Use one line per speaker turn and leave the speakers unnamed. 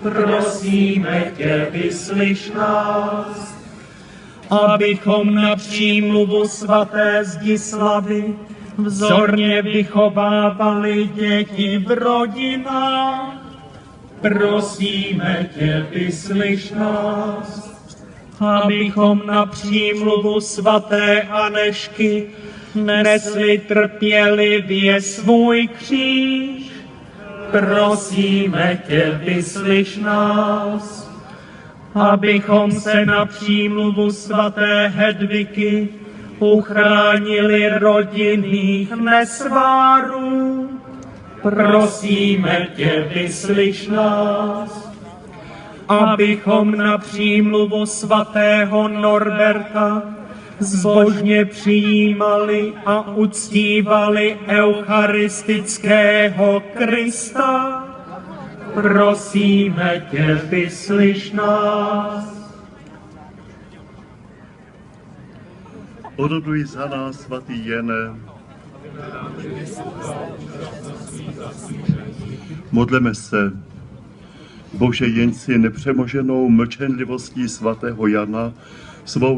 prosíme tě, vyslyš nás. Abychom na přímluvu svaté Zdislavy vzorně vychovávali děti v rodinách, prosíme tě, vyslyš nás. Abychom na přímluvu svaté Anešky nesli trpělivě svůj kříž, prosíme tě, vyslyš nás. Abychom se na přímluvu svaté Hedviky uchránili rodinných nesvárů, prosíme tě, vyslyš nás. Abychom na přímluvu svatého Norberta zbožně přijímali a uctívali eucharistického Krista, prosíme tě, vyslyš nás.
Oroduj za nás, svatý Jene. Modleme se. Bože, jen si nepřemoženou mlčenlivostí svatého Jana svou